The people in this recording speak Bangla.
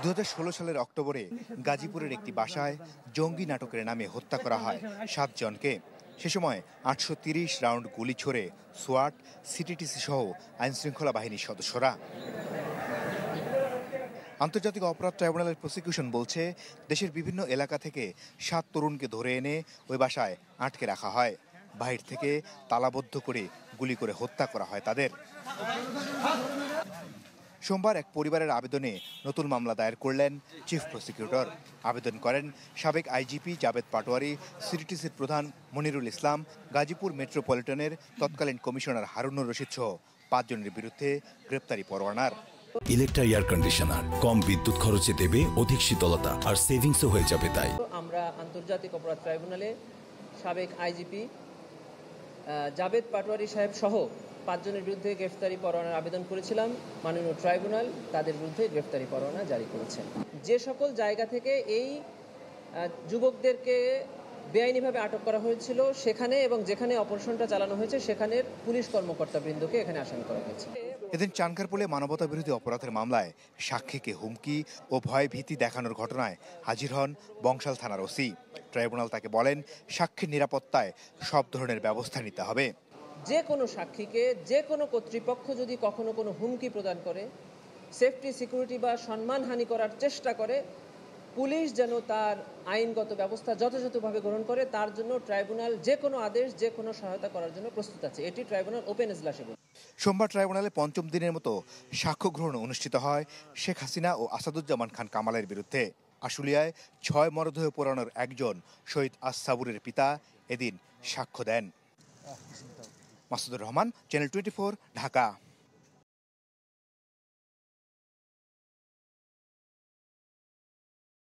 2016 সালের অক্টোবরে গাজীপুরের একটি বাসায় জঙ্গি নাটকের নামে হত্যা করা হয় 7 জনকে। সে সময় 830 রাউন্ড গুলি ছোড়ে সোয়াট, সিটিটিসি সহ আইনশৃঙ্খলা বাহিনীর সদস্যরা। আন্তর্জাতিক অপরাধ ট্রাইব্যুনালের প্রসিকিউশন বলছে, দেশের বিভিন্ন এলাকা থেকে 7 তরুণকে ধরে এনে ওই বাসায় আটকে রাখা হয়। বাহির থেকে তালাবদ্ধ করে গুলি করে হত্যা করা হয় তাদের। সোমবার এক পরিবারের আবেদনে নতুন মামলা দায়ের করলেন চিফ প্রসিকিউটর। আবেদন করেন সাবেক আইজিপি জাবেদ পাটোয়ারি, সিটিটিসির প্রধান মনিরুল ইসলাম, গাজীপুর মেট্রোপলিটনের তৎকালীন কমিশনার হারুনুর রশিদ সহ 5 জনের বিরুদ্ধে গ্রেপ্তারি পরোয়ানার। ইলেকট্রা এয়ার কন্ডিশনার কম বিদ্যুৎ খরচে দেবে অধিক শীতলতা আর সেভিংসও হয়ে যাবে। তাই আমরা আন্তর্জাতিক অপরাধ ট্রাইব্যুনালে সাবেক আইজিপি জাবেদ পাটোয়ারি সাহেব সহ 5 জনের বিরুদ্ধে গ্রেফতারি পরোয়ানার আবেদন করেছিলাম। মাননীয় ট্রাইব্যুনাল তাদের বিরুদ্ধে গ্রেফতারি পরোয়ানা জারি করেছেন। যে সকল জায়গা থেকে এই যুবকদেরকে বেআইনিভাবে আটক করা হয়েছিল সেখানে এবং যেখানে অপারেশনটা চালানো হয়েছে সেখানের পুলিশ কর্মকর্তাবৃন্দকে এখানে আসামি করা হয়েছে। এদিন চানখারপুলে মানবতা বিরোধী অপরাধের মামলায় সাক্ষীকে হুমকি ও ভয় ভীতি দেখানোর ঘটনায় হাজির হন বংশাল থানার ওসি। ট্রাইব্যুনাল তাকে বলেন, সাক্ষীর নিরাপত্তায় সব ধরনের ব্যবস্থা নিতে হবে। যে কোনো সাক্ষীকে যে কোনো কর্তৃপক্ষ যদি কখনো কোনো হুমকি প্রদান করে, সেফটি সিকিউরিটি বা সম্মানহানি করার চেষ্টা করে, পুলিশ যেন তার আইনগত ব্যবস্থা যথাযথভাবে গ্রহণ করে, তার জন্য ট্রাইব্যুনাল যে কোনো আদেশ, যে কোনো সহায়তা করার জন্য প্রস্তুত আছে। এটি ট্রাইব্যুনাল ওপেন এজলাসে। সোমবার ট্রাইব্যুনালে ৫ম দিনের মতো সাক্ষ্য গ্রহণ অনুষ্ঠিত হয় শেখ হাসিনা ও আসাদুজ্জামান খান কামালের বিরুদ্ধে। আশুলিয়ায় 6 মরদেহ পোড়ানোর একজন শহীদ আস-সাবুরের পিতা এদিন সাক্ষ্য দেন। মাসুদুর রহমান, চ্যানেল 24, ঢাকা।